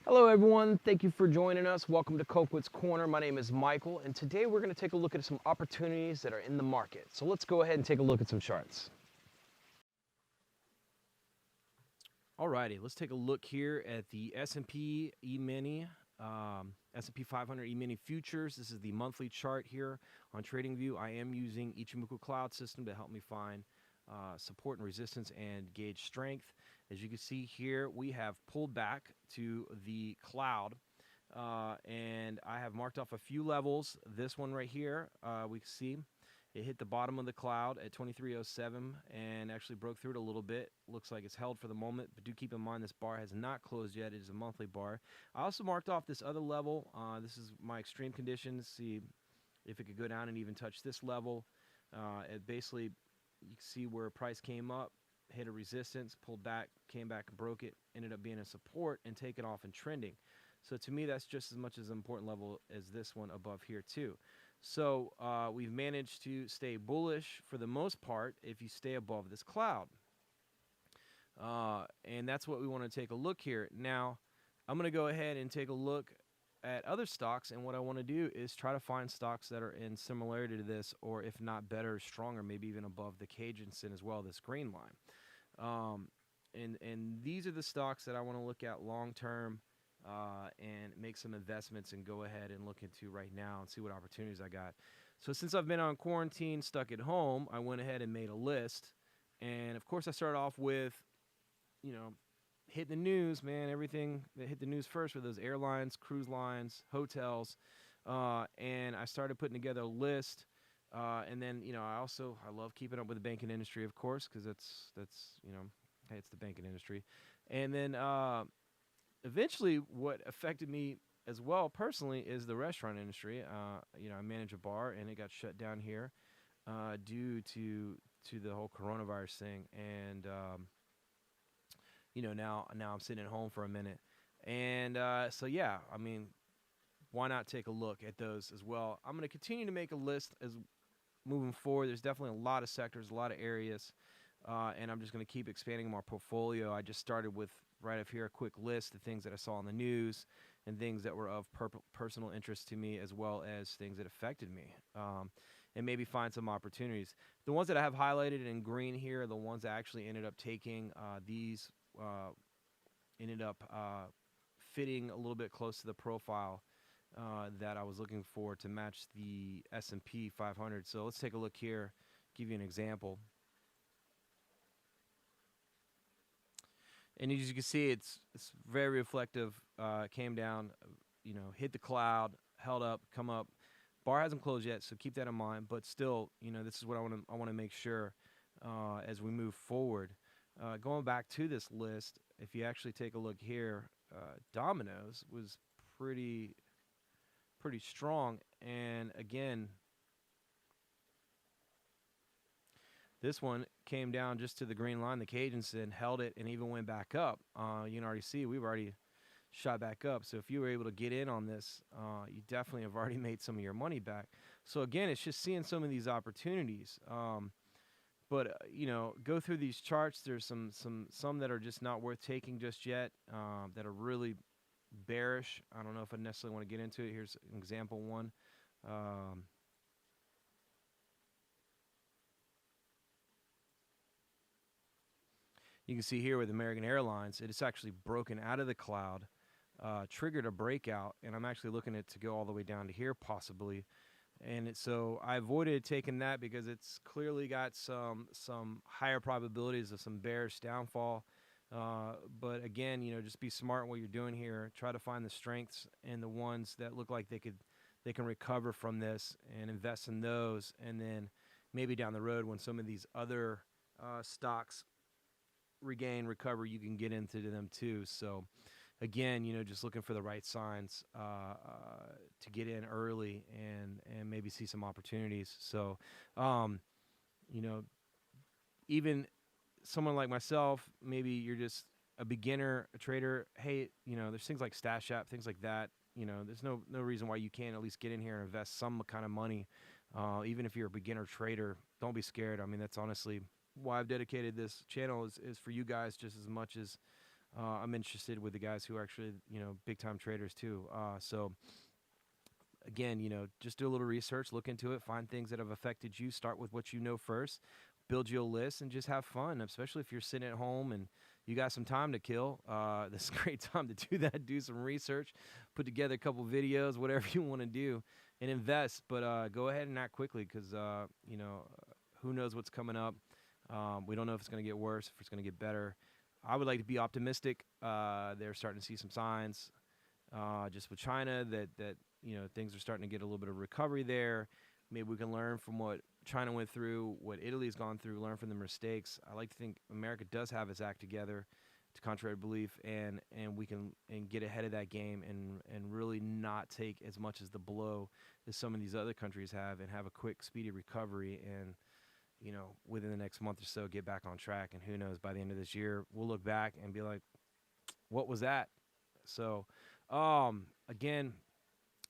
Hello everyone, thank you for joining us. Welcome to Colquitt's Corner. My name is Michael, and today we're going to take a look at some opportunities that are in the market. So let's go ahead and take a look at some charts. Alrighty, let's take a look here at the S&P E-mini, S&P 500 E-mini futures. This is the monthly chart here on TradingView. I am using Ichimoku Cloud System to help me find support and resistance and gauge strength. As you can see here, we have pulled back to the cloud, and I have marked off a few levels. This one right here, we can see it hit the bottom of the cloud at 2307 and actually broke through it a little bit. Looks like it's held for the moment, but do keep in mind this bar has not closed yet. It is a monthly bar. I also marked off this other level. This is my extreme conditions. See if it could go down and even touch this level. It basically, you can see where price came up, hit a resistance, pulled back, came back and broke it, ended up being a support and taken off and trending. So to me, that's just as much as an important level as this one above here too. So we've managed to stay bullish for the most part if you stay above this cloud. And that's what we want to take a look here. Now, I'm going to go ahead and take a look at other stocks, and what I want to do is try to find stocks that are in similarity to this, or if not better, stronger, maybe even above the Cajunson as well, this green line. And these are the stocks that I want to look at long term. And make some investments and go ahead and look into right now and see what opportunities I got. So since I've been on quarantine, stuck at home, I went ahead and made a list. And of course I started off with, hitting the news, man, everything that hit the news first were those airlines, cruise lines, hotels. And I started putting together a list. And then, I love keeping up with the banking industry, of course, because that's, hey, it's the banking industry. And then, eventually, what affected me as well personally is the restaurant industry. I manage a bar, and it got shut down here due to the whole coronavirus thing. And now I'm sitting at home for a minute, and so yeah, I mean, why not take a look at those as well? I'm going to continue to make a list as moving forward. There's definitely a lot of sectors, a lot of areas. And I'm just going to keep expanding my portfolio. I just started with right up here a quick list of things that I saw in the news and things that were of personal interest to me, as well as things that affected me, and maybe find some opportunities. The ones that I have highlighted in green here are the ones that actually ended up taking. These ended up fitting a little bit close to the profile that I was looking for to match the S&P 500. So let's take a look here, give you an example. And as you can see, it's very reflective. Came down, hit the cloud, held up, come up. Bar hasn't closed yet, so keep that in mind. But still, this is what I want to make sure as we move forward. Going back to this list, if you actually take a look here, Domino's was pretty strong. And again, this one came down just to the green line, the Cajunson, held it, and even went back up. You can already see we've already shot back up. So if you were able to get in on this, you definitely have already made some of your money back. So again, it's just seeing some of these opportunities. But go through these charts. There's some that are just not worth taking just yet, that are really bearish. I don't know if I necessarily want to get into it. Here's an example one. You can see here with American Airlines, it's actually broken out of the cloud, triggered a breakout, and I'm actually looking at it to go all the way down to here possibly. And so I avoided taking that because it's clearly got some higher probabilities of some bearish downfall. But again, just be smart in what you're doing here. Try to find the strengths and the ones that look like they can recover from this, and invest in those. And then maybe down the road, when some of these other stocks recover, you can get into them too. So again, just looking for the right signs to get in early and maybe see some opportunities. So even someone like myself, maybe you're just a beginner, a trader, hey, there's things like Stash App, things like that. There's no reason why you can't at least get in here and invest some kind of money. Even if you're a beginner trader, don't be scared. I mean, that's honestly why I've dedicated this channel is for you guys just as much as I'm interested with the guys who are actually, big time traders too. So again, just do a little research, look into it, find things that have affected you. Start with what you know first, build you a list, and just have fun. Especially if you're sitting at home and you got some time to kill. This is a great time to do that. Do some research, put together a couple videos, whatever you want to do, and invest. But go ahead and act quickly because who knows what's coming up. We don't know if it's going to get worse, if it's going to get better. I would like to be optimistic. They're starting to see some signs just with China that things are starting to get a little bit of recovery there. Maybe we can learn from what China went through, what Italy's gone through, learn from the mistakes. I like to think America does have its act together, to contrary to belief, and we can get ahead of that game and really not take as much as the blow as some of these other countries have, and have a quick, speedy recovery, and within the next month or so get back on track. And who knows, by the end of this year, we'll look back and be like, what was that? So again,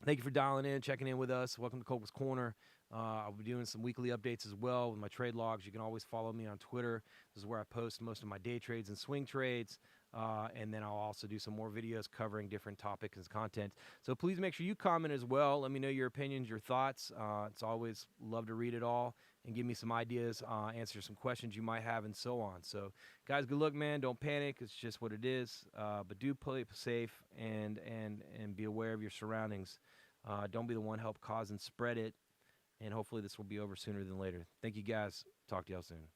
thank you for dialing in, checking in with us. Welcome to Cole's Corner. I'll be doing some weekly updates as well with my trade logs. You can always follow me on Twitter. This is where I post most of my day trades and swing trades. And then I'll also do some more videos covering different topics and content. So please make sure you comment as well. Let me know your opinions, your thoughts. It's always love to read it all and give me some ideas, answer some questions you might have, and so on. So, guys, good luck, man. Don't panic. It's just what it is. But do play safe and be aware of your surroundings. Don't be the one help cause and spread it. And hopefully this will be over sooner than later. Thank you, guys. Talk to y'all soon.